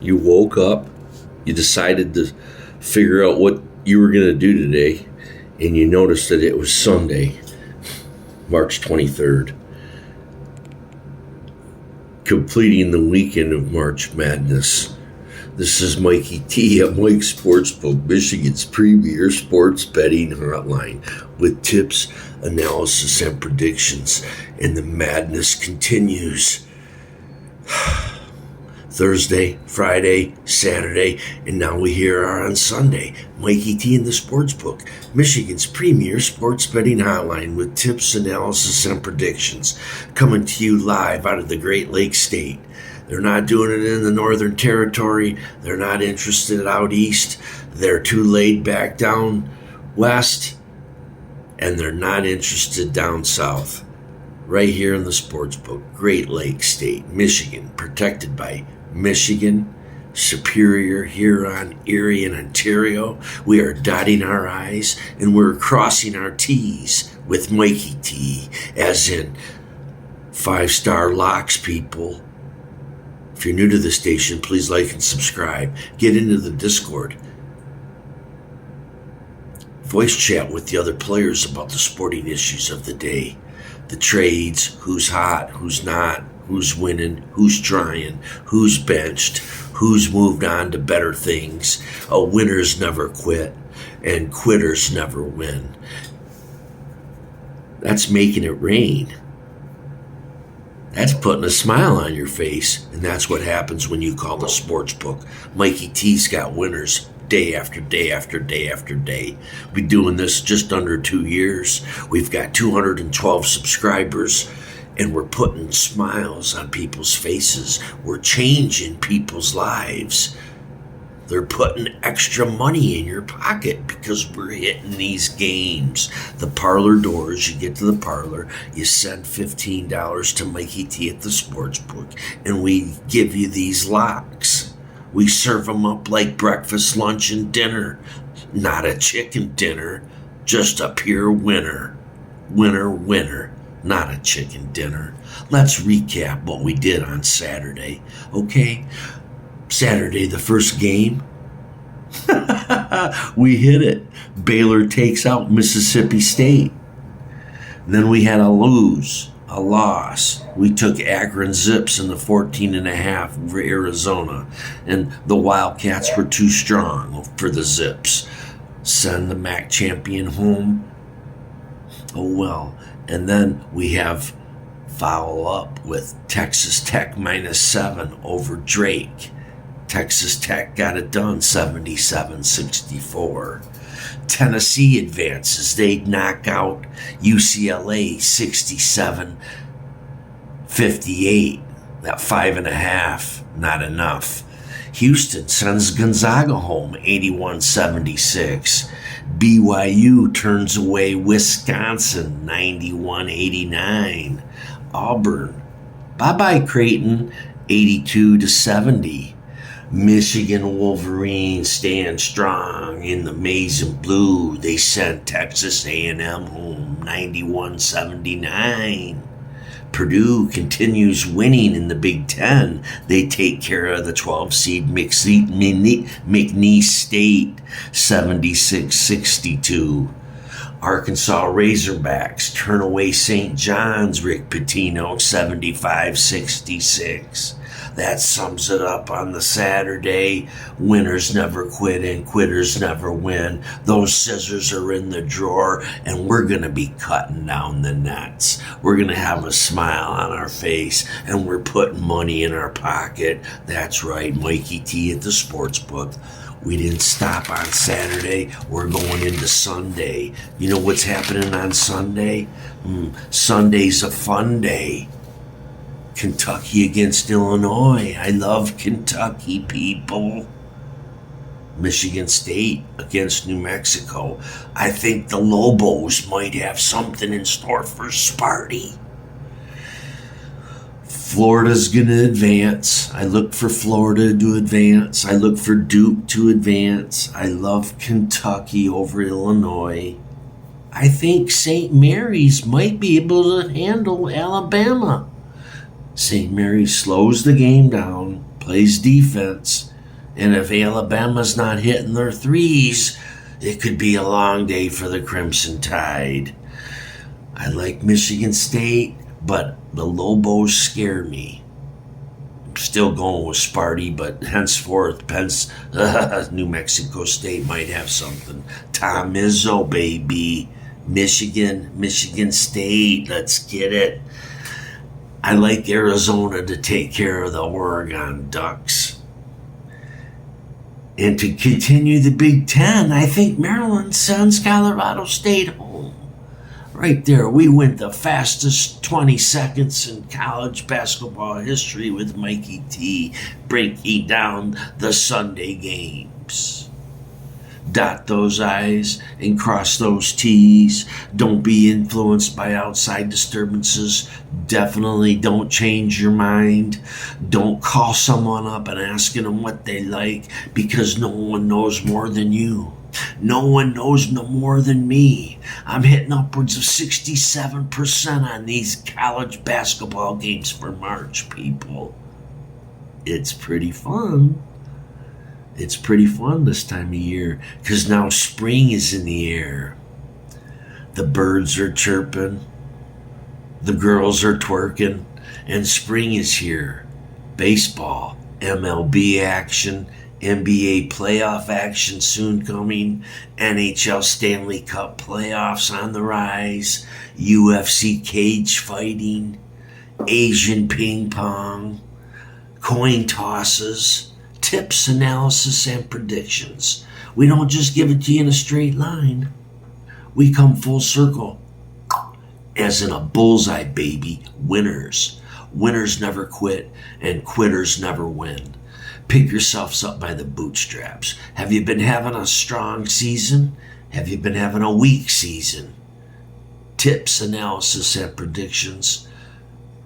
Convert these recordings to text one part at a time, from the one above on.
You woke up, you decided to figure out what you were going to do today, and you noticed that it was Sunday, March 23rd, completing the weekend of March Madness. This is Mikey T at Mike's Sportsbook, Michigan's premier sports betting hotline, with tips, analysis, and predictions. And the madness continues. Thursday, Friday, Saturday, and now we here are on Sunday. Mikey T in the Sportsbook, Michigan's premier sports betting hotline, with tips, analysis, and predictions, coming to you live out of the Great Lakes State. They're not doing it in the Northern Territory. They're not interested out east. They're too laid back down west, and they're not interested down south. Right here in the Sportsbook, Great Lakes State, Michigan, protected by Michigan, Superior, Huron, Erie, and Ontario. We are dotting our I's and we're crossing our T's with Mikey T, as in 5-star locks, people. If you're new to the station, please like and subscribe. Get into the Discord. Voice chat with the other players about the sporting issues of the day. The trades, who's hot, who's not, who's winning, who's trying, who's benched, who's moved on to better things. Winners never quit, and quitters never win. That's making it rain. That's putting a smile on your face, and that's what happens when you call the sports book. Mikey T's got winners day after day after day after day. We've been doing this just under 2 years. We've got 212 subscribers, and we're putting smiles on people's faces. We're changing people's lives. They're putting extra money in your pocket because we're hitting these games. The parlor doors, you get to the parlor, you send $15 to Mikey T at the Sportsbook, and we give you these locks. We serve them up like breakfast, lunch, and dinner. Not a chicken dinner, just a pure winner. Winner, winner, not a chicken dinner. Let's recap what we did on Saturday, okay? Saturday, the first game, we hit it. Baylor takes out Mississippi State. Then we had a loss. We took Akron Zips in the 14.5 over Arizona, and the Wildcats were too strong for the Zips. Send the MAC champion home. Oh well. And then we have follow up with Texas Tech -7 over Drake. Texas Tech got it done 77-64. Tennessee advances. They knock out UCLA 67-58. That 5.5, not enough. Houston sends Gonzaga home 81-76. BYU turns away Wisconsin 91-89. Auburn, bye-bye Creighton, 82-70. Michigan Wolverines stand strong in the maize and blue. They sent Texas A&M home 91-79. Purdue continues winning in the Big Ten. They take care of the 12-seed McNeese State 76-62. Arkansas Razorbacks turn away St. John's, Rick Pitino 75-66. That sums it up on the Saturday. Winners never quit and quitters never win. Those scissors are in the drawer, and we're going to be cutting down the nuts. We're going to have a smile on our face, and we're putting money in our pocket. That's right, Mikey T at the Sportsbook. We didn't stop on Saturday. We're going into Sunday. You know what's happening on Sunday? Sunday's a fun day. Kentucky against Illinois. I love Kentucky, people. Michigan State against New Mexico. I think the Lobos might have something in store for Sparty. Florida's going to advance. I look for Florida to advance. I look for Duke to advance. I love Kentucky over Illinois. I think St. Mary's might be able to handle Alabama. St. Mary's slows the game down, plays defense, And if Alabama's not hitting their threes, it could be a long day for the Crimson Tide. I like Michigan State, but the Lobos scare me. I'm still going with Sparty, but henceforth, New Mexico State might have something. Tom Izzo, baby. Michigan State, let's get it. I like Arizona to take care of the Oregon Ducks. And to continue the Big Ten, I think Maryland sends Colorado State home. Right there, we went the fastest 20 seconds in college basketball history with Mikey T breaking down the Sunday games. Dot those I's and cross those T's. Don't be influenced by outside disturbances. Definitely don't change your mind. Don't call someone up and asking them what they like, because no one knows more than you. No one knows no more than me. I'm hitting upwards of 67% on these college basketball games for March, people. It's pretty fun. It's pretty fun this time of year, because now spring is in the air. The birds are chirping, the girls are twerking, and spring is here. Baseball, MLB action, NBA playoff action soon coming, NHL Stanley Cup playoffs on the rise, UFC cage fighting, Asian ping pong, coin tosses, tips, analysis, and predictions. We don't just give it to you in a straight line. We come full circle. As in a bullseye, baby. Winners. Winners never quit, and quitters never win. Pick yourselves up by the bootstraps. Have you been having a strong season? Have you been having a weak season? Tips, analysis, and predictions.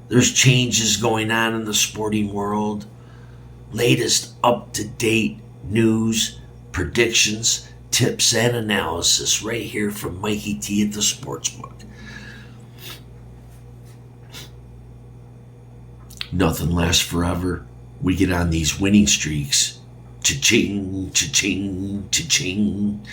There's changes going on in the sporting world. Latest up-to-date news, predictions, tips, and analysis right here from Mikey T at the Sportsbook. Nothing lasts forever. We get on these winning streaks. Cha-ching, cha-ching, cha-ching.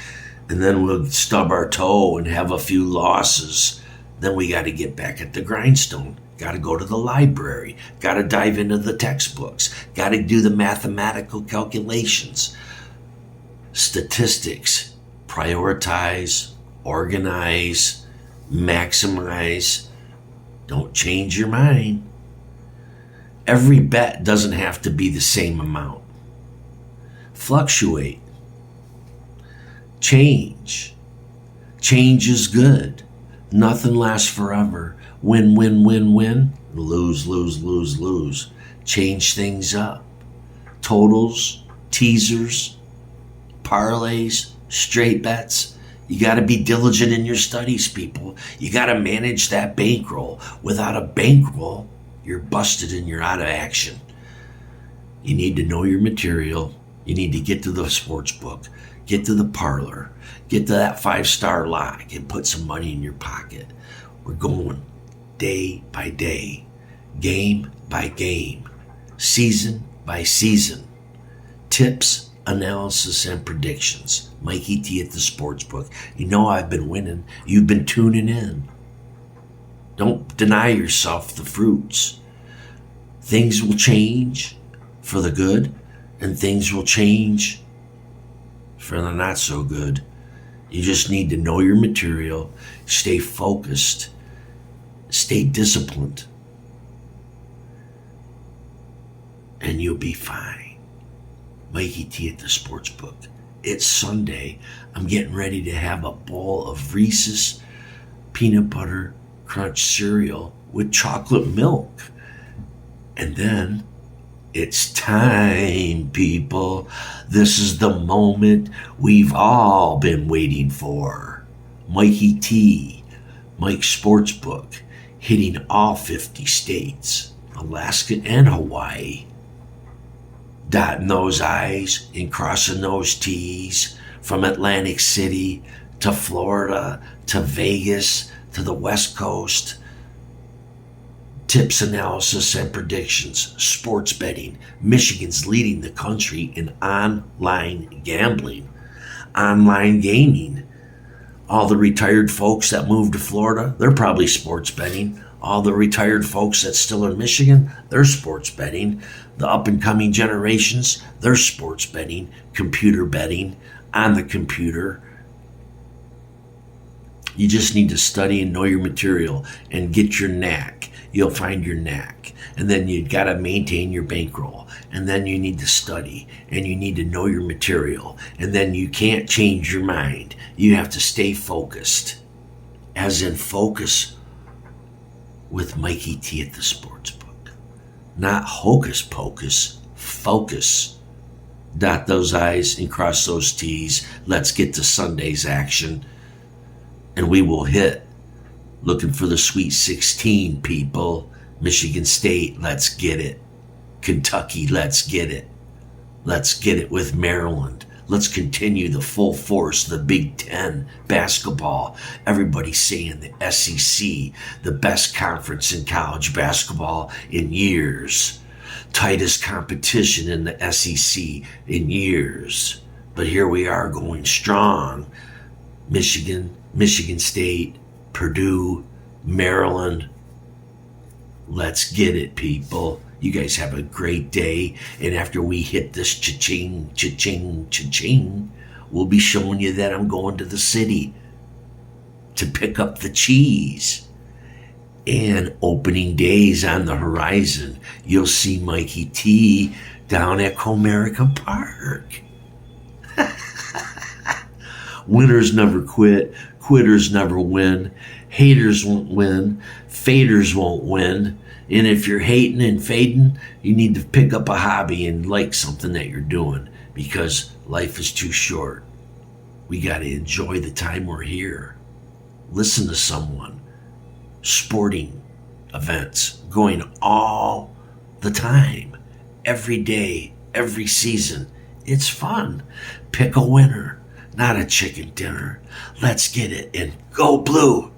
And then we'll stub our toe and have a few losses. Then we got to get back at the grindstone. Got to go to the library. Got to dive into the textbooks. Got to do the mathematical calculations. Statistics. Prioritize. Organize. Maximize. Don't change your mind. Every bet doesn't have to be the same amount. Fluctuate. Change. Change is good. Nothing lasts forever. Win, win, win, win. Lose, lose, lose, lose. Change things up. Totals, teasers, parlays, straight bets. You got to be diligent in your studies, people. You got to manage that bankroll. Without a bankroll, you're busted and you're out of action. You need to know your material. You need to get to the sports book. Get to the parlor. Get to that 5-star lock and put some money in your pocket. We're going day by day, game by game, season by season. Tips, analysis, and predictions. Mikey T at the Sportsbook. You know I've been winning. You've been tuning in. Don't deny yourself the fruits. Things will change for the good, and things will change for the not so good. You just need to know your material, stay focused, stay disciplined, and you'll be fine. Mikey T at the Sportsbook. It's Sunday. I'm getting ready to have a bowl of Reese's peanut butter crunch cereal with chocolate milk. And then it's time, people. This is the moment we've all been waiting for. Mikey T, Mike Sportsbook, hitting all 50 states, Alaska and Hawaii. Dotting those I's and crossing those T's, from Atlantic City to Florida to Vegas to the West Coast Tips, analysis, and predictions. Sports betting. Michigan's leading the country in online gambling, online gaming. All the retired folks that moved to Florida, they're probably sports betting. All the retired folks that's still in Michigan, they're sports betting. The up and coming generations, they're sports betting, computer betting on the computer. You just need to study and know your material and get your knack. You'll find your knack. And then you got to maintain your bankroll. And then you need to study and you need to know your material. And then you can't change your mind. You have to stay focused. As in focus with Mikey T at the Sportsbook. Not hocus pocus, focus. Dot those I's and cross those T's. Let's get to Sunday's action. And we will hit. Looking for the Sweet 16, people. Michigan State, let's get it. Kentucky, let's get it. Let's get it with Maryland. Let's continue the full force, the Big Ten basketball. Everybody's saying the SEC, the best conference in college basketball in years. Tightest competition in the SEC in years. But here we are going strong. Michigan, Michigan State, Purdue, Maryland. Let's get it, people. You guys have a great day. And after we hit this cha-ching, cha-ching, cha-ching, we'll be showing you that I'm going to the city to pick up the cheese. And opening days on the horizon. You'll see Mikey T down at Comerica Park. Winners never quit. Quitters never win. Haters won't win. Faders won't win. And if you're hating and fading, you need to pick up a hobby and like something that you're doing, because life is too short. We got to enjoy the time we're here. Listen to someone. Sporting events going all the time. Every day, every season. It's fun. Pick a winner. Not a chicken dinner. Let's get it and go blue.